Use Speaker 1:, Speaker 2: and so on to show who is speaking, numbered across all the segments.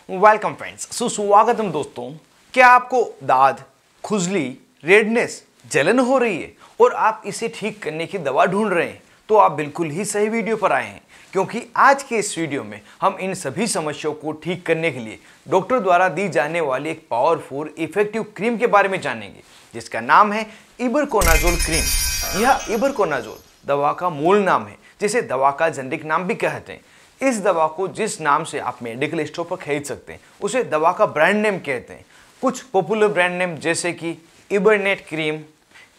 Speaker 1: Welcome friends, सुस्वागतम दोस्तों। क्या आपको दाद, खुजली, रेडनेस, जलन हो रही है और आप इसे ठीक करने की दवा ढूंढ रहे हैं? तो आप बिल्कुल ही सही वीडियो पर आए हैं, क्योंकि आज के इस वीडियो में हम इन सभी समस्याओं को ठीक करने के लिए डॉक्टर द्वारा दी जाने वाली एक पावरफुल इफेक्टिव क्रीम के बारे में जानेंगे, जिसका नाम है इबरकोनाजोल क्रीम। यह इबरकोनाजोल दवा का मूल नाम है, जिसे दवा का जेनेरिक नाम भी कहते हैं। इस दवा को जिस नाम से आप मेडिकल स्टोर पर खरीद सकते हैं उसे दवा का ब्रांड नेम कहते हैं। कुछ पॉपुलर ब्रांड नेम जैसे कि Ebernet cream,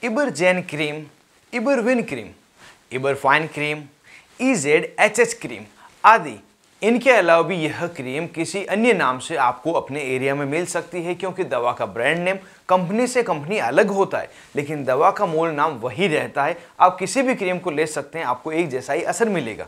Speaker 1: Ebergen cream, Eberwin cream, Eberfine cream, EZHH cream आदि। इनके अलावा भी यह क्रीम किसी अन्य नाम से आपको अपने एरिया में मिल सकती है, क्योंकि दवा का ब्रांड नेम कंपनी से कंपनी अलग होता है, लेकिन दवा का मूल नाम वही रहता है। आप किसी भी क्रीम को ले सकते हैं, आपको एक जैसा ही असर मिलेगा।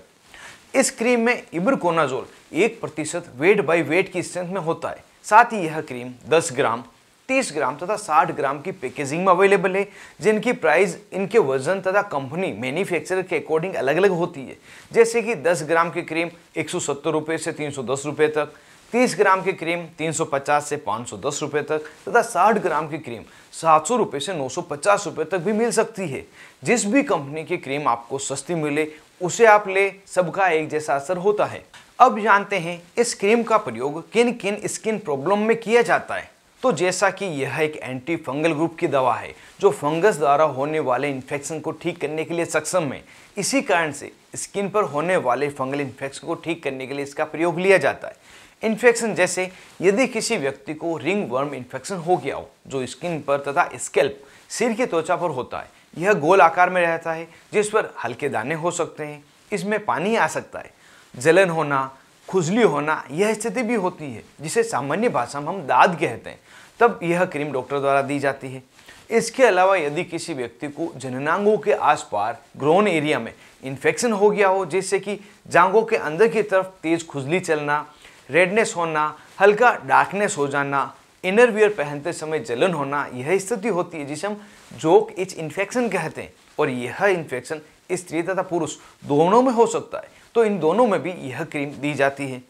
Speaker 1: इस क्रीम में इबरकोनाजोल 1% वेट बाई वेट की स्ट्रेंथ में होता है। साथ ही यह क्रीम 10 ग्राम, 30 ग्राम तथा 60 ग्राम की पैकेजिंग में अवेलेबल है, जिनकी प्राइस इनके वजन तथा कंपनी मैन्युफैक्चरर के अकॉर्डिंग अलग अलग होती है। जैसे कि 10 ग्राम की क्रीम 170 रुपये से 310 रुपये तक, 30 ग्राम की क्रीम 350 से 510 रुपये तक तथा 60 ग्राम की क्रीम 700 रुपये से 950 रुपये तक भी मिल सकती है। जिस भी कंपनी की क्रीम आपको सस्ती मिले उसे आप ले, सबका एक जैसा असर होता है। अब जानते हैं इस क्रीम का प्रयोग किन किन स्किन प्रॉब्लम में किया जाता है। तो जैसा कि यह एक एंटी फंगल ग्रुप की दवा है जो फंगस द्वारा होने वाले इन्फेक्शन को ठीक करने के लिए सक्षम है। इसी कारण से स्किन पर होने वाले फंगल इन्फेक्शन को ठीक करने के लिए इसका प्रयोग लिया जाता है। इन्फेक्शन जैसे यदि किसी व्यक्ति को रिंग वर्म इन्फेक्शन हो गया हो, जो स्किन पर तथा स्कैल्प सिर की त्वचा पर होता है। यह गोल आकार में रहता है, जिस पर हल्के दाने हो सकते हैं। इसमें पानी आ सकता है, जलन होना, खुजली होना, यह स्थिति भी होती है, जिसे सामान्य भाषा में हम दाद कहते हैं। तब यह क्रीम डॉक्टर द्वारा दी जाती है। इसके अलावा यदि किसी व्यक्ति को जननांगों के आसपास ग्रोन एरिया में इन्फेक्शन हो गया हो, जैसे कि जांघों के अंदर की तरफ तेज खुजली चलना, रेडनेस होना, हल्का डार्कनेस हो जाना, इनरवियर पहनते समय जलन होना, यह स्थिति होती है जिसे हम जोक इच इन्फेक्शन कहते हैं। और यह इन्फेक्शन स्त्री तथा पुरुष दोनों में हो सकता है, तो इन दोनों में भी यह क्रीम दी जाती है।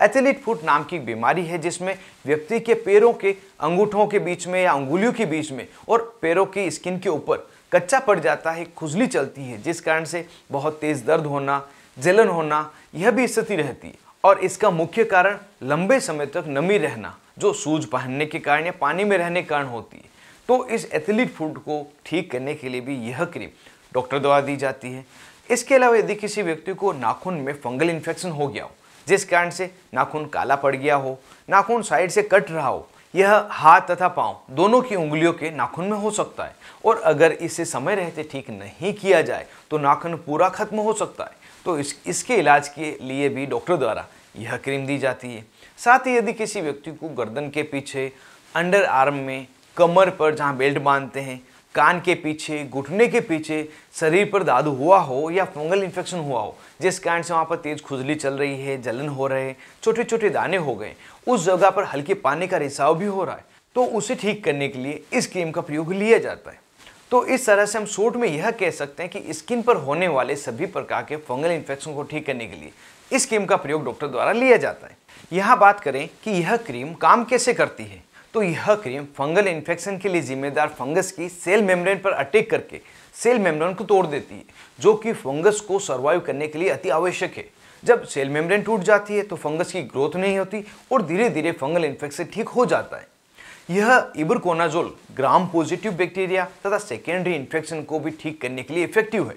Speaker 1: एथलीट फुट नाम की बीमारी है, जिसमें व्यक्ति के पैरों के अंगूठों के बीच में या अंगुलियों के बीच में और पैरों की स्किन के ऊपर कच्चा पड़ जाता है, खुजली चलती है, जिस कारण से बहुत तेज दर्द होना, जलन होना, यह भी स्थिति रहती है। और इसका मुख्य कारण लंबे समय तक नमी रहना, जो शूज पहनने के कारण या पानी में रहने के कारण होती है। तो इस एथलीट फुट को ठीक करने के लिए भी यह क्रीम डॉक्टर द्वारा दी जाती है। इसके अलावा यदि किसी व्यक्ति को नाखून में फंगल इन्फेक्शन हो गया हो, जिस कारण से नाखून काला पड़ गया हो, नाखून साइड से कट रहा हो, यह हाथ तथा पांव दोनों की उंगलियों के नाखून में हो सकता है। और अगर इसे समय रहते ठीक नहीं किया जाए तो नाखून पूरा खत्म हो सकता है। तो इसके इलाज के लिए भी डॉक्टर द्वारा यह क्रीम दी जाती है। साथ ही यदि किसी व्यक्ति को गर्दन के पीछे, अंडर आर्म में, कमर पर जहाँ बेल्ट बांधते हैं, कान के पीछे, घुटने के पीछे, शरीर पर दादू हुआ हो या फंगल इन्फेक्शन हुआ हो, जिस कारण से वहाँ पर तेज खुजली चल रही है, जलन हो रहे हैं, छोटे छोटे दाने हो गए, उस जगह पर हल्के पानी का रिसाव भी हो रहा है, तो उसे ठीक करने के लिए इस क्रीम का प्रयोग लिया जाता है। तो इस तरह से हम शॉर्ट में यह कह सकते हैं कि स्किन पर होने वाले सभी प्रकार के फंगल इन्फेक्शन को ठीक करने के लिए इस क्रीम का प्रयोग डॉक्टर द्वारा लिया जाता है। यहाँ बात करें कि यह क्रीम काम कैसे करती है, तो यह क्रीम फंगल इन्फेक्शन के लिए जिम्मेदार फंगस की सेल मेम्ब्रेन पर अटैक करके सेल मेम्ब्रेन को तोड़ देती है, जो कि फंगस को सर्वाइव करने के लिए अति आवश्यक है। जब सेल मेम्ब्रेन टूट जाती है तो फंगस की ग्रोथ नहीं होती और धीरे धीरे फंगल इन्फेक्शन ठीक हो जाता है। यह इबरकोनाजोल ग्राम पॉजिटिव बैक्टीरिया तथा सेकेंडरी इन्फेक्शन को भी ठीक करने के लिए इफेक्टिव है।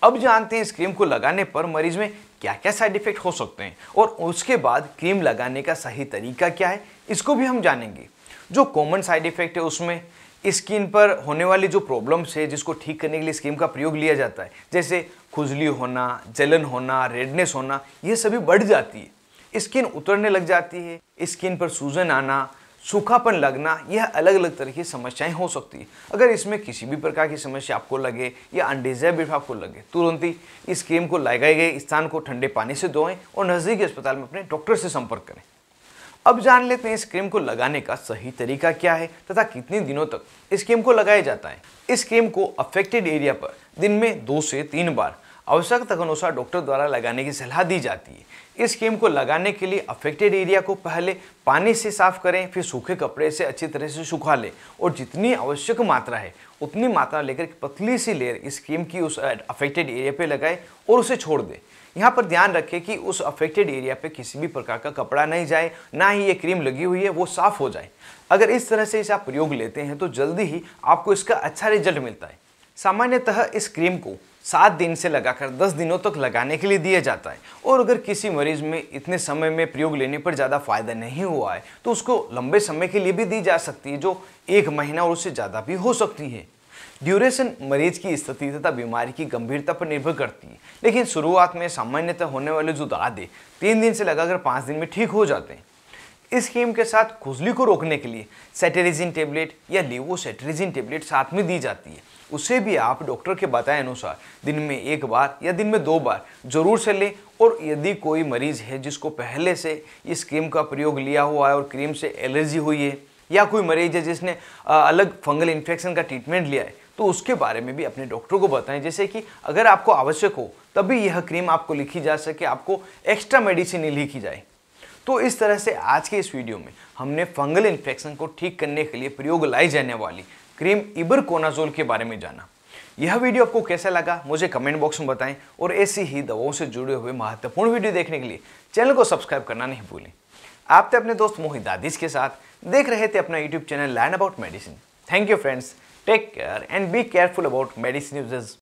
Speaker 1: अब जानते हैं इस क्रीम को लगाने पर मरीज में क्या क्या साइड इफेक्ट हो सकते हैं और उसके बाद क्रीम लगाने का सही तरीका क्या है, इसको भी हम जानेंगे। जो कॉमन साइड इफेक्ट है उसमें स्किन पर होने वाली जो प्रॉब्लम्स है, जिसको ठीक करने के लिए इस क्रीम का प्रयोग लिया जाता है, जैसे खुजली होना, जलन होना, रेडनेस होना, ये सभी बढ़ जाती है। स्किन उतरने लग जाती है, स्किन पर सूजन आना, सूखापन लगना, यह अलग अलग तरह की समस्याएं हो सकती है। अगर इसमें किसी भी प्रकार की समस्या आपको लगे या अनडिजायरेबल आपको लगे, तुरंत ही इस क्रीम को लगाए गए स्थान को ठंडे पानी से धोएं और नज़दीकी अस्पताल में अपने डॉक्टर से संपर्क करें। अब जान लेते हैं इस क्रीम को लगाने का सही तरीका क्या है तथा कितने दिनों तक इस क्रीम को लगाया जाता है। इस क्रीम को अफेक्टेड एरिया पर दिन में 2 से 3 बार आवश्यकता के अनुसार डॉक्टर द्वारा लगाने की सलाह दी जाती है। इस क्रीम को लगाने के लिए अफेक्टेड एरिया को पहले पानी से साफ करें, फिर सूखे कपड़े से अच्छी तरह से सुखा लें और जितनी आवश्यक मात्रा है उतनी मात्रा लेकर पतली सी लेयर इस क्रीम की उस अफेक्टेड एरिया पे लगाएं और उसे छोड़ दें। यहाँ पर ध्यान रखें कि उस अफेक्टेड एरिया पे किसी भी प्रकार का कपड़ा नहीं जाए, ना ही ये क्रीम लगी हुई है वो साफ हो जाए। अगर इस तरह से इसे आप प्रयोग लेते हैं तो जल्दी ही आपको इसका अच्छा रिजल्ट मिलता है। सामान्यतः इस क्रीम को 7 दिन से लगाकर 10 दिनों तक लगाने के लिए दिया जाता है और अगर किसी मरीज में इतने समय में प्रयोग लेने पर ज़्यादा फायदा नहीं हुआ है तो उसको लंबे समय के लिए भी दी जा सकती है, जो 1 महीना और उससे ज़्यादा भी हो सकती है। ड्यूरेशन मरीज की स्थिति तथा बीमारी की गंभीरता पर निर्भर करती है, लेकिन शुरुआत में सामान्यतः होने वाले जो दाद है 3 दिन से लगाकर 5 दिन में ठीक हो जाते हैं। इस क्रीम के साथ खुजली को रोकने के लिए सेटेरिजिन टेबलेट या लेवोसेट्रिजिन टेबलेट साथ में दी जाती है। उसे भी आप डॉक्टर के बताए अनुसार दिन में 1 बार या दिन में 2 बार जरूर से लें। और यदि कोई मरीज है जिसको पहले से इस क्रीम का प्रयोग लिया हुआ है और क्रीम से एलर्जी हुई है, या कोई मरीज है जिसने अलग फंगल इन्फेक्शन का ट्रीटमेंट लिया है, तो उसके बारे में भी अपने डॉक्टर को बताएं, जैसे कि अगर आपको आवश्यक हो तभी यह क्रीम आपको लिखी जा सके, आपको एक्स्ट्रा मेडिसिन नहीं लिखी जाए। तो इस तरह से आज के इस वीडियो में हमने फंगल इन्फेक्शन को ठीक करने के लिए प्रयोग लाई जाने वाली क्रीम इबरकोनाजोल के बारे में जाना। यह वीडियो आपको कैसा लगा मुझे कमेंट बॉक्स में बताएं और ऐसी ही दवाओं से जुड़े हुए महत्वपूर्ण वीडियो देखने के लिए चैनल को सब्सक्राइब करना नहीं भूलें। आप थे अपने दोस्त मोहित दादिश के साथ, देख रहे थे अपना YouTube channel learn about medicine. Thank you friends, take care and be careful about medicine uses.